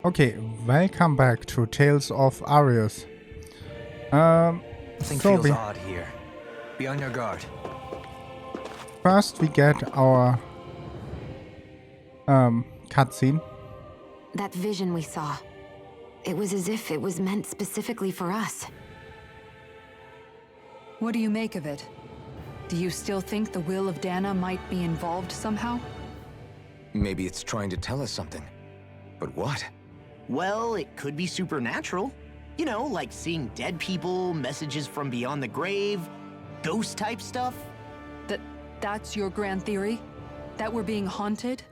Okay, welcome back to Tales of Aris. Something So feels odd here. Be on your guard. first we get our cutscene. That vision we saw. It was as if it was meant specifically for us. What do you make of it? Do you still think the will of Dahna might be involved somehow? Maybe it's trying to tell us something. But what? Well, it could be supernatural. You know, like seeing dead people, messages from beyond the grave, ghost-type stuff. That's your grand theory? That we're being haunted?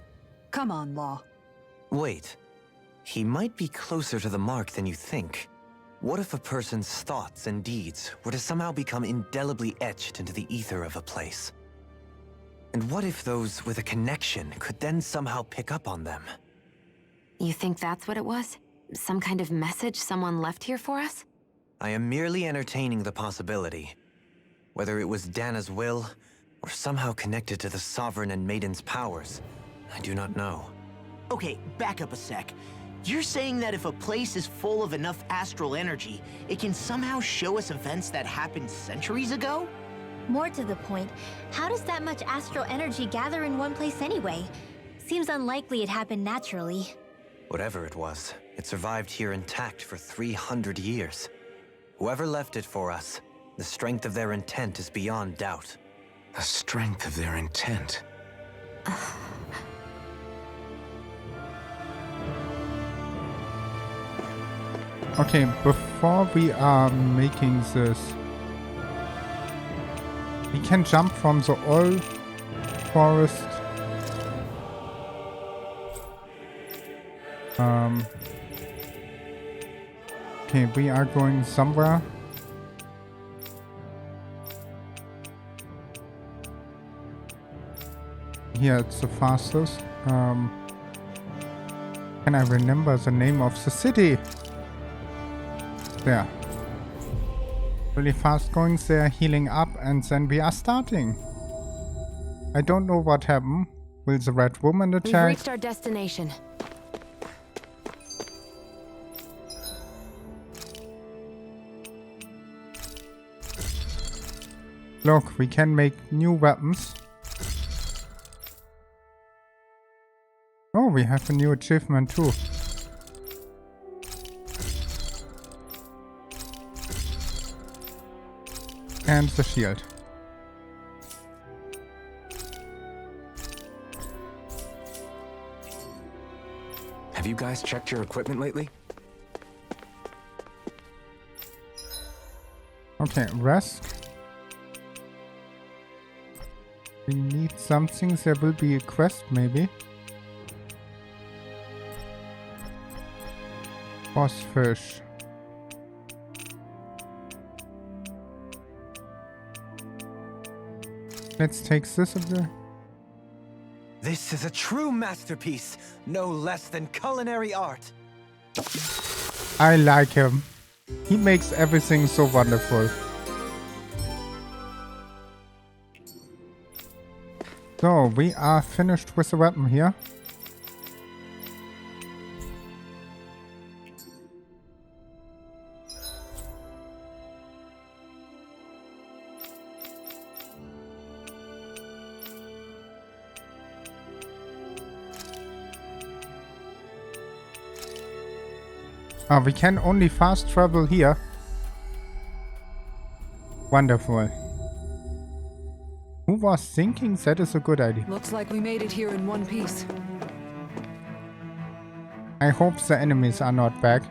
Come on, Law. Wait. He might be closer to the mark than you think. What if a person's thoughts and deeds were to somehow become indelibly etched into the ether of a place? And what if those with a connection could then somehow pick up on them? You think that's what it was? Some kind of message someone left here for us? I am merely entertaining the possibility. Whether it was Dahna's will, or somehow connected to the Sovereign and Maiden's powers, I do not know. Okay, back up a sec. You're saying that if a place is full of enough astral energy, it can somehow show us events that happened centuries ago? More to the point, how does that much astral energy gather in one place anyway? Seems unlikely it happened naturally. Whatever it was, it survived here intact for 300 years. Whoever left it for us, the strength of their intent is beyond doubt. The strength of their intent. Okay, before we are making this, we can jump from the old forest. Okay, we are going somewhere. Here it's the fastest. Can I remember the name of the city? There. Really fast going there, healing up, and then we are starting. I don't know what happened. Will the red woman We've attack? reached our destination. Look, we can make new weapons. Oh, we have a new achievement too. And the shield. Have you guys checked your equipment lately? Okay, rest. We need something. There will be a quest maybe. Boss fish. Let's take this of the... This is a true masterpiece, no less than culinary art. I like him. He makes everything so wonderful. So, we are finished with the weapon here. We can only fast travel here. Wonderful. Who was thinking that is a good idea? Looks like we made it here in one piece. I hope the enemies are not back.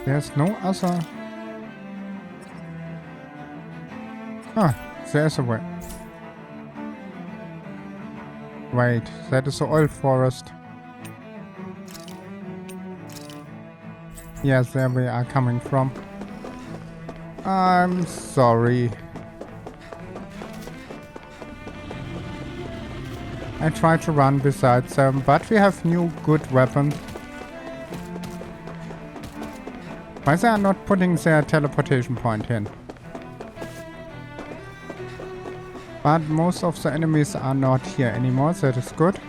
There's no other... there's a way. Wait, that is the oil forest. Yes, there we are coming from. I'm sorry. I tried to run besides them, but we have new good weapons. Why they are not putting their teleportation point in? But most of the enemies are not here anymore, that is good.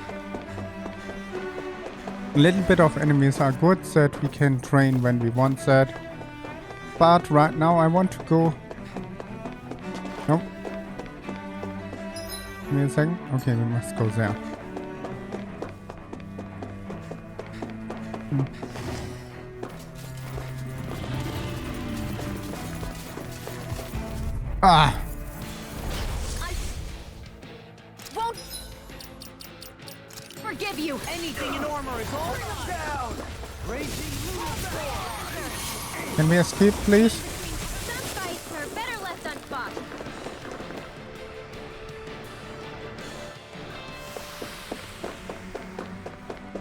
A little bit of enemies are good that we can train when we want that. But right now I want to go... Nope. Give me a second. Okay, we must go there. Ah! Won't forgive you. Anything in armor is all down. Can we escape, please? Some fights are better left unfought.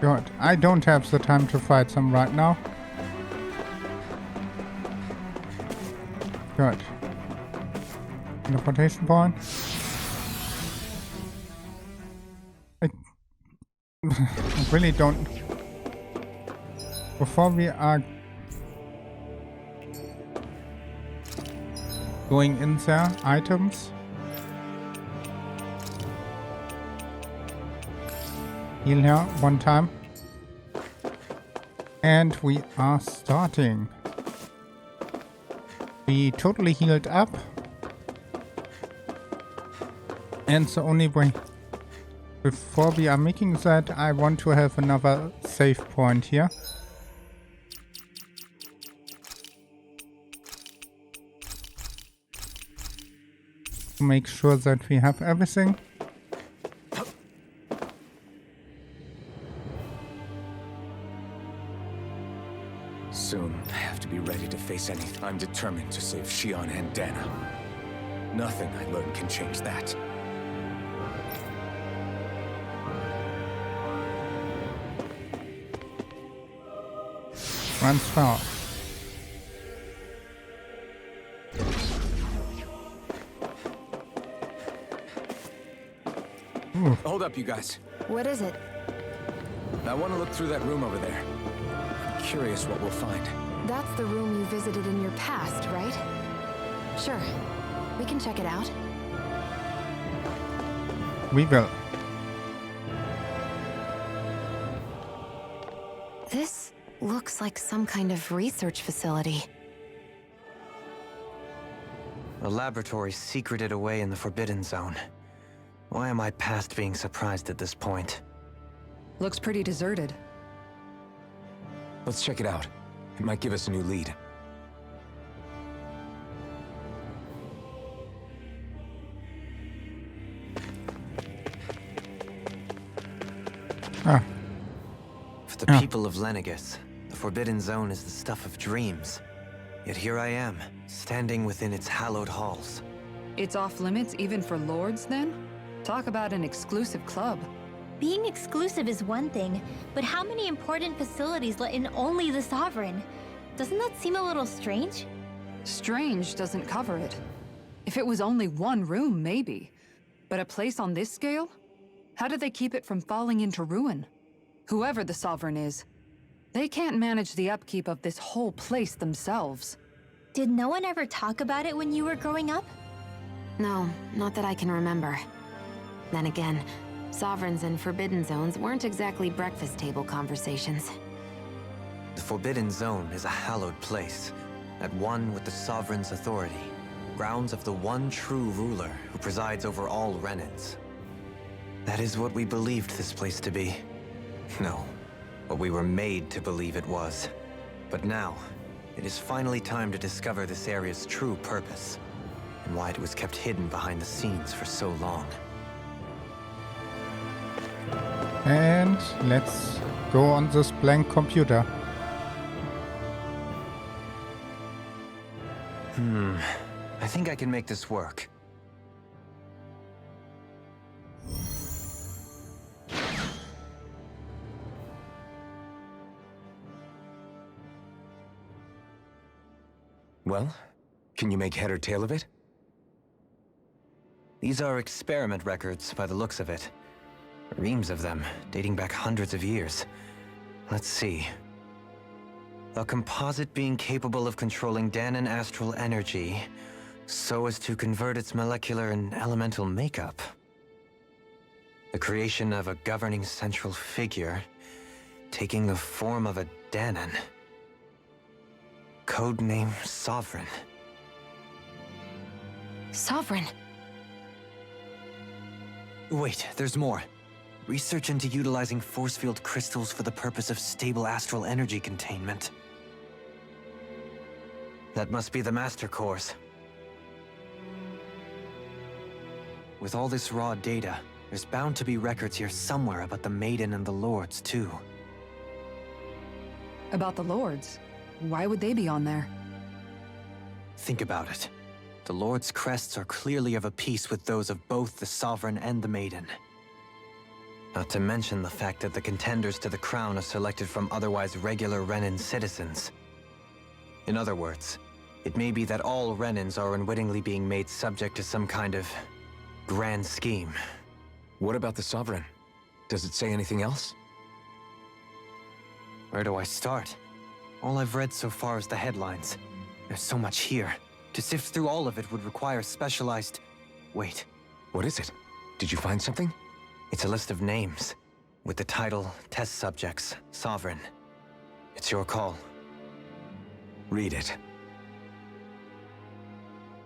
Good. I don't have the time to fight them right now. Good. Teleportation point. I really don't... Before we are going in there, items. Heal here one time. And we are starting. We totally healed up. And the only way before we are making that, I want to have another save point here. To make sure that we have everything. Soon, I have to be ready to face anything. I'm determined to save Shion and Dahna. Nothing I learn can change that. Transfer. Hold up, you guys. What is it? I want to look through that room over there. I'm curious what we'll find. That's the room you visited in your past, right? Sure. We can check it out. We will. This looks like some kind of research facility. A laboratory secreted away in the Forbidden Zone. Why am I past being surprised at this point? Looks pretty deserted. Let's check it out. It might give us a new lead. Ah. For the people of Lenegus, the Forbidden Zone is the stuff of dreams. Yet here I am, standing within its hallowed halls. It's off limits even for lords, then? Talk about an exclusive club. Being exclusive is one thing, but how many important facilities let in only the Sovereign? Doesn't that seem a little strange? Strange doesn't cover it. If it was only one room, maybe. But a place on this scale? How do they keep it from falling into ruin? Whoever the Sovereign is, they can't manage the upkeep of this whole place themselves. Did no one ever talk about it when you were growing up? No, not that I can remember. Then again, Sovereigns and Forbidden Zones weren't exactly breakfast table conversations. The Forbidden Zone is a hallowed place, at one with the Sovereign's authority, grounds of the one true ruler who presides over all Renans. That is what we believed this place to be. No, what we were made to believe it was. But now, it is finally time to discover this area's true purpose, and why it was kept hidden behind the scenes for so long. And let's go on this blank computer. I think I can make this work. Well, can you make head or tail of it? These are experiment records by the looks of it. Reams of them, dating back hundreds of years. Let's see. A composite being capable of controlling Dahnan astral energy, so as to convert its molecular and elemental makeup. The creation of a governing central figure, taking the form of a Dahnan. Codename Sovereign. Sovereign. Wait, there's more. Research into utilizing force field crystals for the purpose of stable astral energy containment. That must be the master cores. With all this raw data, there's bound to be records here somewhere about the Maiden and the Lords, too. About the Lords? Why would they be on there? Think about it. The Lord's crests are clearly of a piece with those of both the Sovereign and the Maiden. Not to mention the fact that the contenders to the crown are selected from otherwise regular Renan citizens. In other words, it may be that all Renans are unwittingly being made subject to some kind of grand scheme. What about the Sovereign? Does it say anything else? Where do I start? All I've read so far is the headlines. There's so much here. To sift through all of it would require specialized... Wait. What is it? Did you find something? It's a list of names, with the title Test Subjects, Sovereign. It's your call. Read it.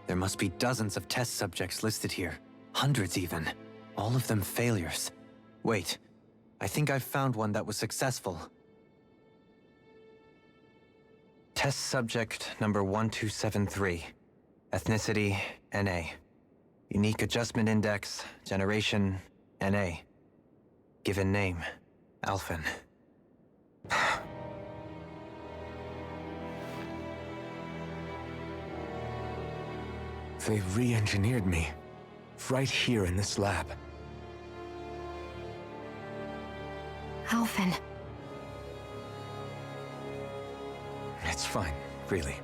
There must be dozens of test subjects listed here. Hundreds even. All of them failures. Wait, I think I've found one that was successful. Test subject number 1273. Ethnicity, NA. Unique adjustment index, generation, NA. Given name, Alphen. They re-engineered me. Right here in this lab. Alphen. It's fine, really.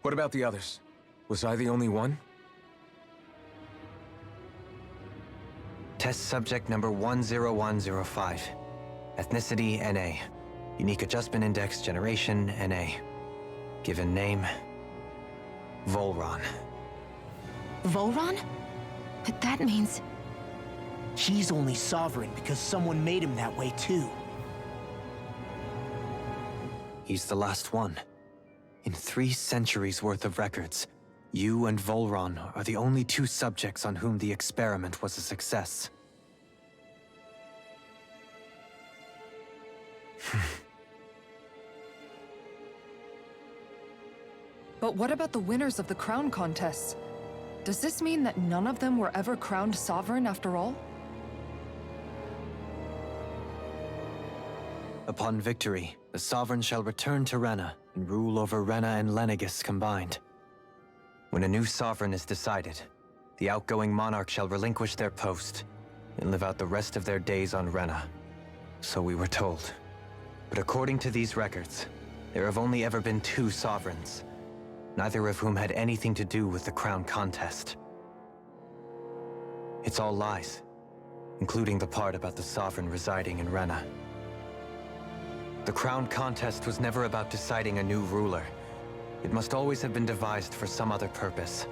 What about the others? Was I the only one? Test subject number 10105. Ethnicity, NA. Unique adjustment index, generation, NA. Given name, Volron. Volron? But that means... He's only sovereign because someone made him that way too. He's the last one. In 3 centuries worth of records, you and Volron are the only 2 subjects on whom the experiment was a success. But what about the winners of the crown contests? Does this mean that none of them were ever crowned sovereign after all? Upon victory, the Sovereign shall return to Rena and rule over Rena and Lenegis combined. When a new Sovereign is decided, the outgoing monarch shall relinquish their post and live out the rest of their days on Rena. So we were told. But according to these records, there have only ever been 2 Sovereigns, neither of whom had anything to do with the crown contest. It's all lies, including the part about the Sovereign residing in Rena. The crown contest was never about deciding a new ruler. It must always have been devised for some other purpose.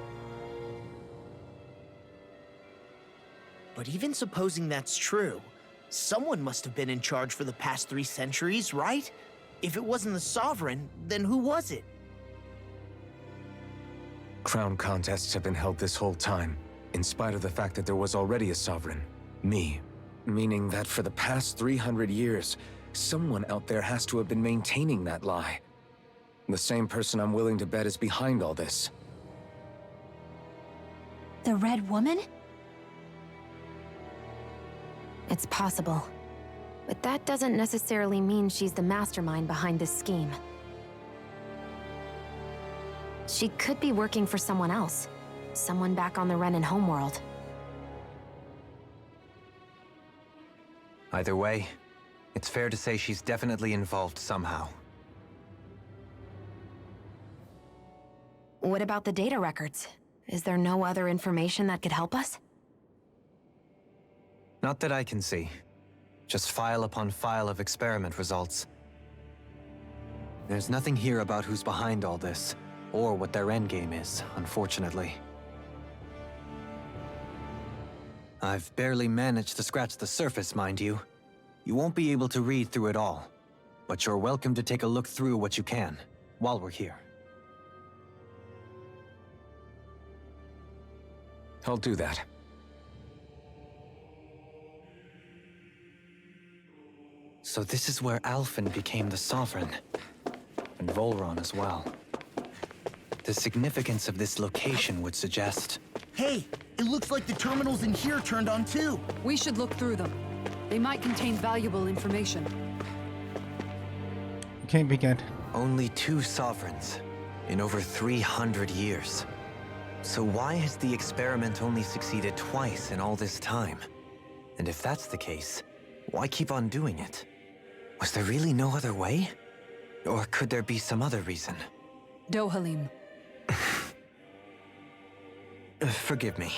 But even supposing that's true, someone must have been in charge for the past 3 centuries, right? If it wasn't the Sovereign, then who was it? Crown contests have been held this whole time, in spite of the fact that there was already a Sovereign. Me. Meaning that for the past 300 years, someone out there has to have been maintaining that lie. The same person I'm willing to bet is behind all this. The Red Woman? It's possible. But that doesn't necessarily mean she's the mastermind behind this scheme. She could be working for someone else. Someone back on the Renan homeworld. Either way, it's fair to say she's definitely involved somehow. What about the data records? Is there no other information that could help us? Not that I can see. Just file upon file of experiment results. There's nothing here about who's behind all this, or what their endgame is, unfortunately. I've barely managed to scratch the surface, mind you. You won't be able to read through it all, but you're welcome to take a look through what you can, while we're here. I'll do that. So this is where Alphen became the Sovereign, and Volron as well. The significance of this location would suggest... Hey, it looks like the terminals in here turned on too. We should look through them. They might contain valuable information. Okay, we get. Only 2 sovereigns in over 300 years. So why has the experiment only succeeded twice in all this time? And if that's the case, why keep on doing it? Was there really no other way? Or could there be some other reason? Dohalim. Forgive me.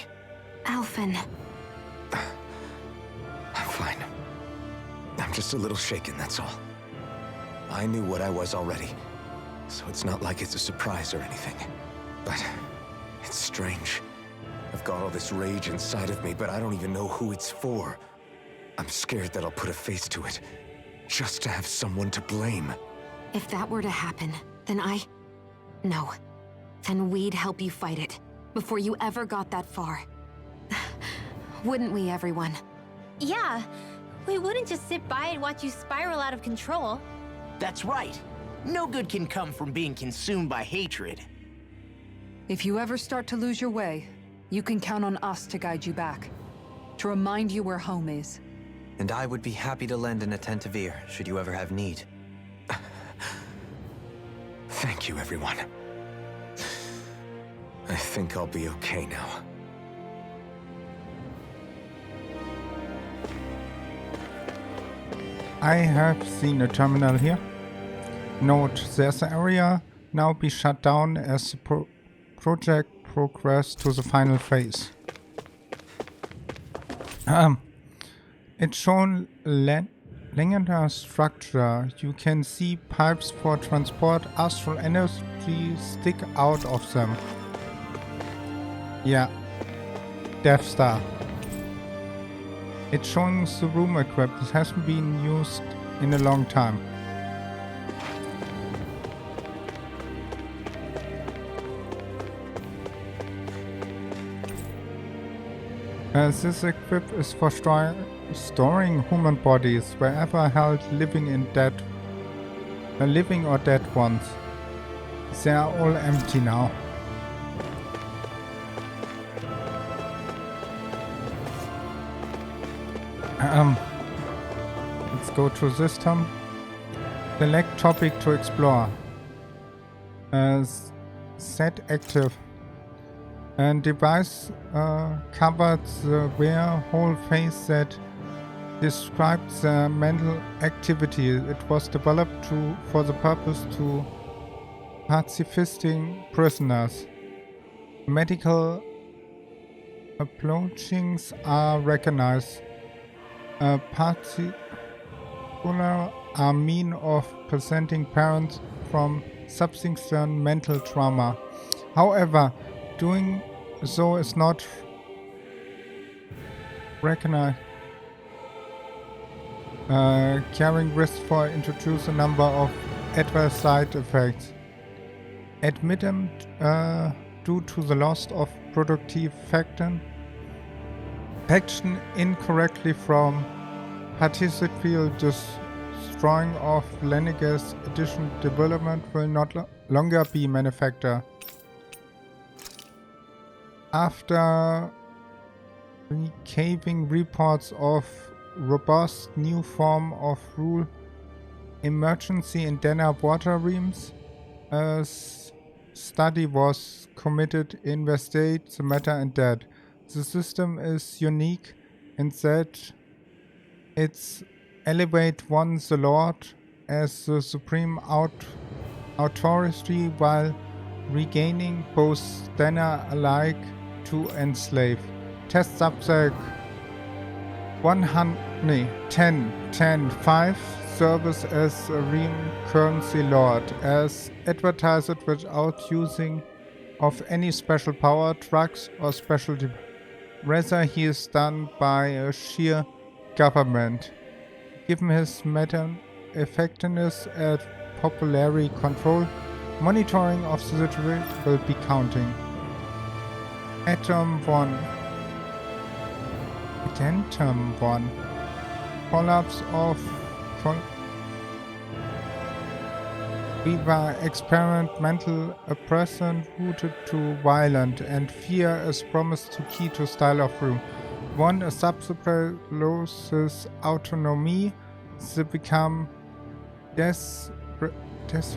Alphen. I'm fine. I'm just a little shaken, that's all. I knew what I was already, so it's not like it's a surprise or anything. But it's strange. I've got all this rage inside of me, but I don't even know who it's for. I'm scared that I'll put a face to it, just to have someone to blame. If that were to happen, then No. Then we'd help you fight it, before you ever got that far. Wouldn't we, everyone? Yeah, we wouldn't just sit by and watch you spiral out of control. That's right. No good can come from being consumed by hatred. If you ever start to lose your way, you can count on us to guide you back. To remind you where home is. And I would be happy to lend an attentive ear, should you ever have need. Thank you, everyone. I think I'll be okay now. I have seen a terminal here. Note, there's an area now be shut down as the project progressed to the final phase. It's shown linear structure. You can see pipes for transport astral energy stick out of them. Yeah. Death Star. It's showing the room equipped. It hasn't been used in a long time. This equip is for storing human bodies wherever held living or dead ones. They are all empty now. Let's go to system. Select topic to explore. Set active. And device covered the rare whole face that describes the mental activity. It was developed for the purpose to pacifisting prisoners. Medical approachings are recognized. Particular are mean of presenting parents from subsistent mental trauma. However, doing so is not recognized. Carrying risk for introduce a number of adverse side effects. Admitted due to the loss of productive faction incorrectly from participating destroying of Lennige's edition development will not longer be manufactured. After recaving reports of robust new form of rule emergency in Dahna water reams, a study was committed to investigate the matter and that the system is unique in that it's elevate one the Lord as the supreme authority while regaining both Dahna alike to enslave. Test subject 10.10.5 service as a currency lord, as advertised without using of any special power, drugs, or specialty. Rather, he is done by a sheer government. Given his effectiveness at popularity control, monitoring of the situation will be counting. Atom 1. Addendum 1. Collapse of Viva experimental oppression rooted to violent and fear is promised to key to style of room. 1. A subsequent loses autonomy, they become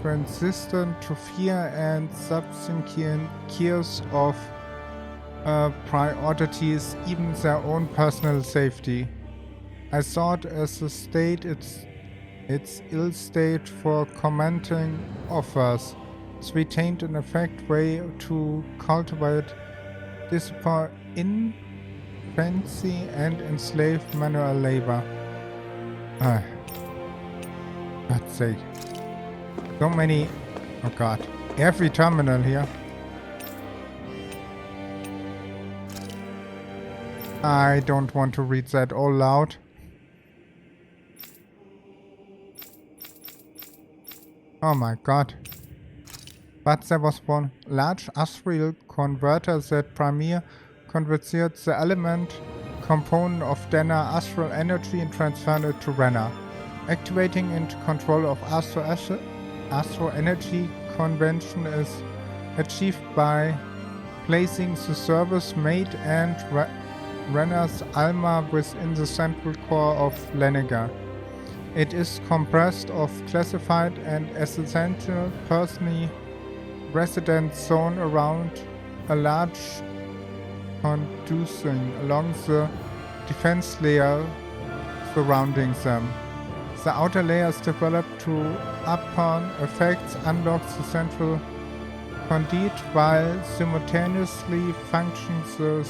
resistant to fear and subsequent cares of priorities, even their own personal safety. I thought as a state its ill state for commenting offers. It's retained an effective way to cultivate discipline in fancy and enslaved manual labor. God's sake. So many. Oh god. Every terminal here. I don't want to read that all loud. Oh my god. But there was one large astral converter that primarily converted the element component of Dahna astral energy and transferred it to Rena. Activating into control of astral energy convention is achieved by placing the service mate and Rena's Alma within the central core of Lenega. It is composed of classified and essential personally resident zone around a large conducing along the defense layer surrounding them. The outer layers developed to upon effects unlocks the central conduit while simultaneously functions the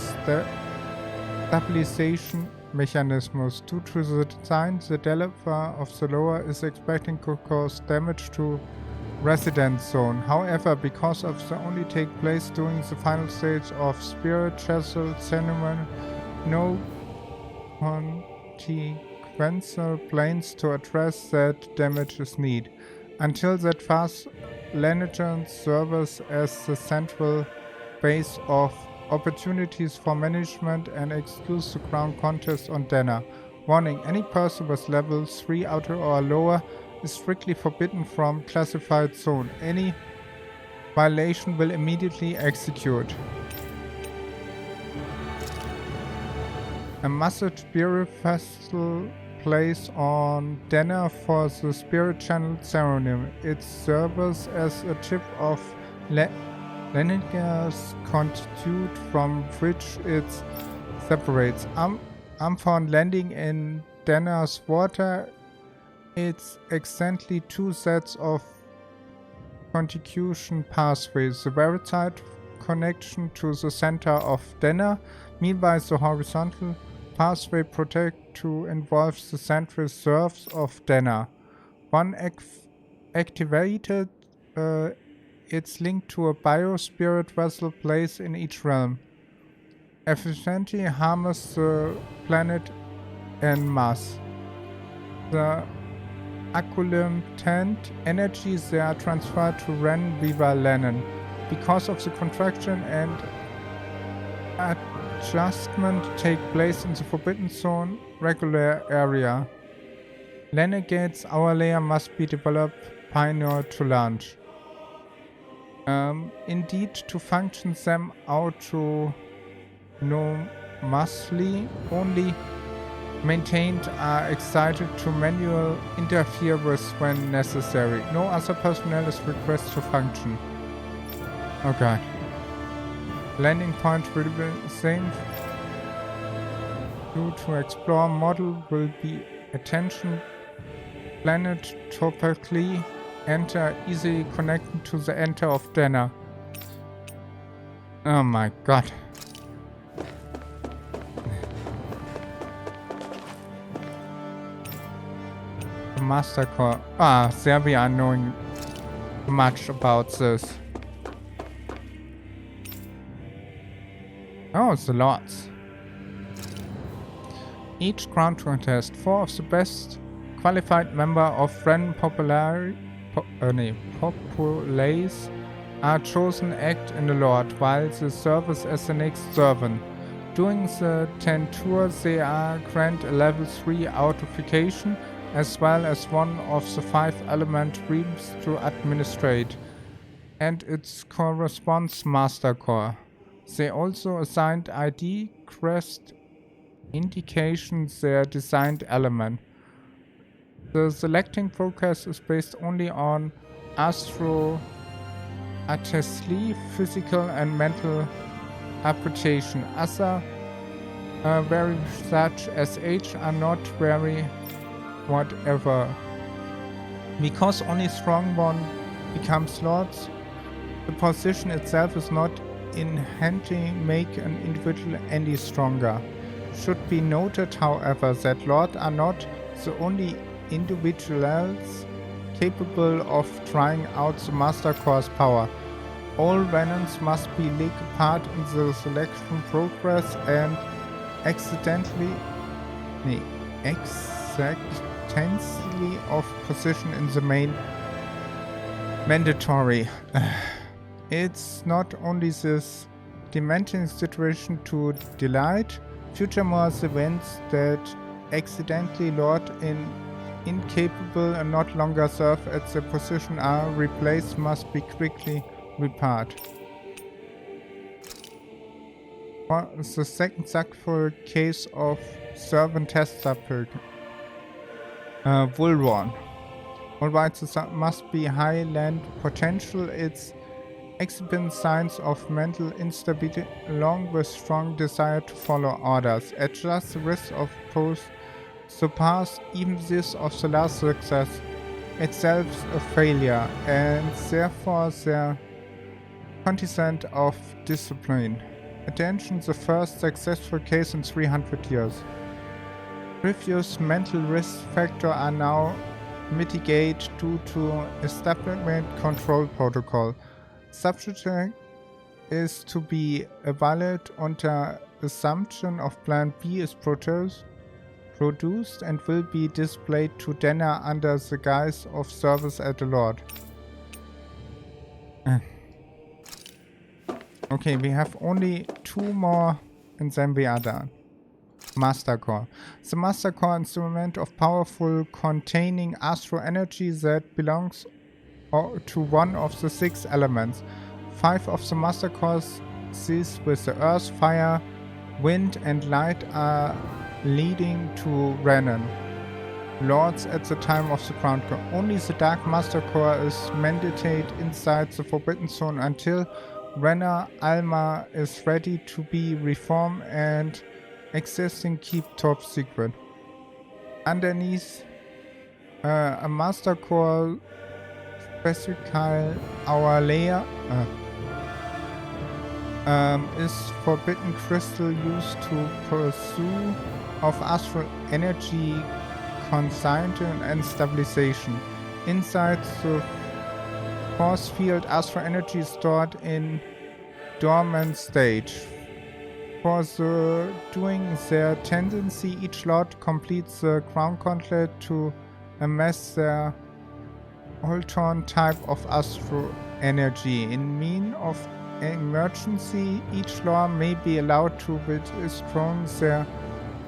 stabilization mechanisms. Due to the design, the developer of the lower is expecting to cause damage to resident zone. However, because of the only take place during the final stage of spirit chasel ceremony, no consequential plans to address that damage is needed. Until that fast, Lenegan serves as the central base of opportunities for management and exclusive ground contests on Dahna. Warning, any person with level 3 outer or lower is strictly forbidden from classified zone. Any violation will immediately execute. A massive spirit festival place on Dahna for the spirit channel ceremony. It serves as a tip of Lenega's constitute from which it separates. Upon landing in Dahna's water, it's exactly two sets of constitution pathways. The verified connection to the center of Dahna, meanwhile the horizontal pathway protect to involve the central surface of Dahna. One activated it's linked to a biospirit vessel placed in each realm. Efficiently harness the planet en masse. The accumulated energies they are transferred to Ren Viva Lennon. Because of the contraction and adjustment take place in the Forbidden Zone regular area. Renegade's hour layer must be developed prior to launch. Indeed, to function them autonomously, only maintained are excited to manual interfere with when necessary. No other personnel is requested to function. Oh god. Landing point will be the same. Due to explore model will be attention planet topically enter easily connected to the enter of Dahna. Oh my god. Master Core. Ah, there we are knowing much about this. Oh, the Lords. Each crown contest, 4 of the best qualified member of Ren populace are chosen act in the Lord, while they serve as the next servant. During the 10 tours, they are granted a level 3 authentication, as well as one of the 5 element realms to administrate, and its corresponds Master Core. They also assigned ID crest indications their designed element. The selecting process is based only on artistry, physical and mental appreciation. Other very such as age are not very whatever. Because only strong one becomes lords, the position itself is not inherently make an individual any stronger. Should be noted, however, that lords are not the only individuals capable of trying out the Master Core's power. All Renans must be take part in the selection progress and accidentally of position in the main mandatory. It's not only this demanding situation to delight. Future Mars events that accidentally Lord incapable and not longer serve at the position are replaced must be quickly repaired. For the second successful case of servant tester Vulron. Albeit the must be high land potential, its exhibit signs of mental instability along with strong desire to follow orders. At just the risk of surpass even this of the last success itself a failure, and therefore their contingent of discipline. Attention, the first successful case in 300 years. Previous mental risk factors are now mitigated due to establishment control protocol. Subject is to be evaluated under assumption of Plan B is produced and will be displayed to Dahna under the guise of service at the Lord. Okay, we have only 2 more and then we are done. Master Core. The Master Core instrument of powerful containing astral energy that belongs to one of the 6 elements. 5 of the Master Cores, these with the earth, fire, wind and light, are leading to Renan, lords at the time of the Crown Core. Only the Dark Master Core is mandated inside the Forbidden Zone until Rena Alma is ready to be reformed and existing keep top secret. Underneath a Master Core specifically our layer is forbidden crystal used to pursue of astral energy consignment and stabilization. Inside the force field, astral energy is stored in dormant stage. For the doing their tendency, each lord completes the crown gauntlet to amass their Holton type of astral energy. In mean of emergency, each lord may be allowed to withdraw their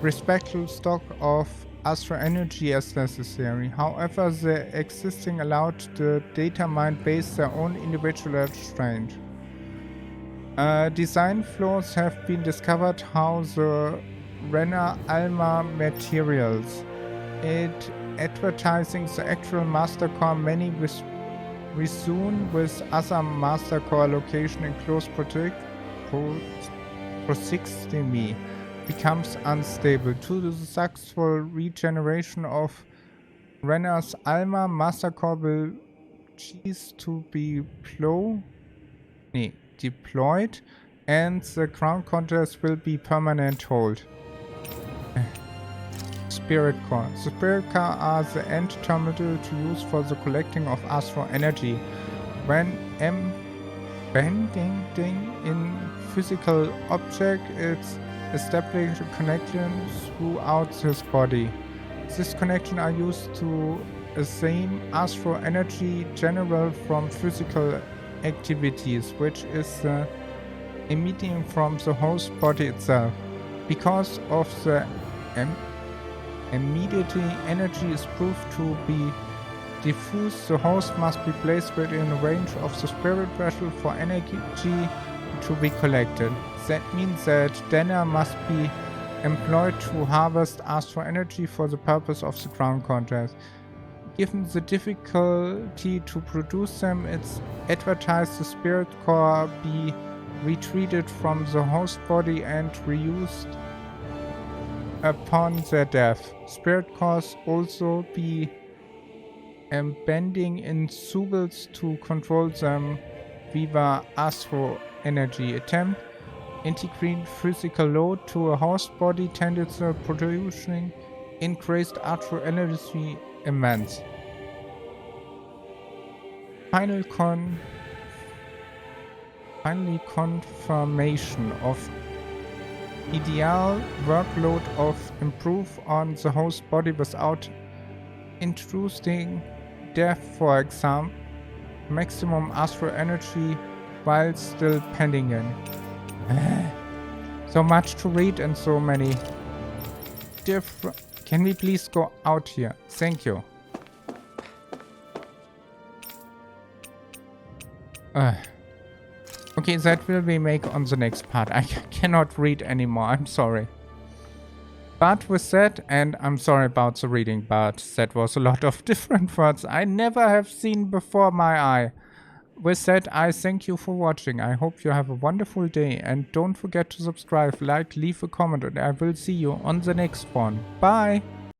respective stock of astral energy as necessary. However, the existing allowed the data mine base their own individual strength. Design flaws have been discovered how the Rena Alma materials. It advertising the actual Master Core many resume with other Master Core location in close proximity becomes unstable. To the successful regeneration of Rena's Alma, Master Core will cease to be deployed and the crown contest will be permanent hold. spirit core. The spirit core are the end terminal to use for the collecting of astral energy. When embedding in physical object, it's established a connection throughout this body. This connection are used to assign astral energy general from physical activities, which is emitting from the host body itself. Because of the immediately energy is proved to be diffuse, the host must be placed within range of the spirit vessel for energy to be collected. That means that Dahna must be employed to harvest astral energy for the purpose of the crown contest. Given the difficulty to produce them, it's advised the spirit core be retreated from the host body and reused upon their death. Spirit cores also be embedding in souls to control them via astral energy. Attempt integrate physical load to a host body tended to producing increased astral energy immense. Finally, confirmation of ideal workload of improve on the host body without introducing death, for example, maximum astral energy while still pending in. So much to read and so many different. Can we please go out here? Thank you. Okay, that will be make on the next part. I cannot read anymore, I'm sorry. But with that, and I'm sorry about the reading, but that was a lot of different words I never have seen before my eye. With that, I thank you for watching. I hope you have a wonderful day, and don't forget to subscribe, like, leave a comment, and I will see you on the next one. Bye!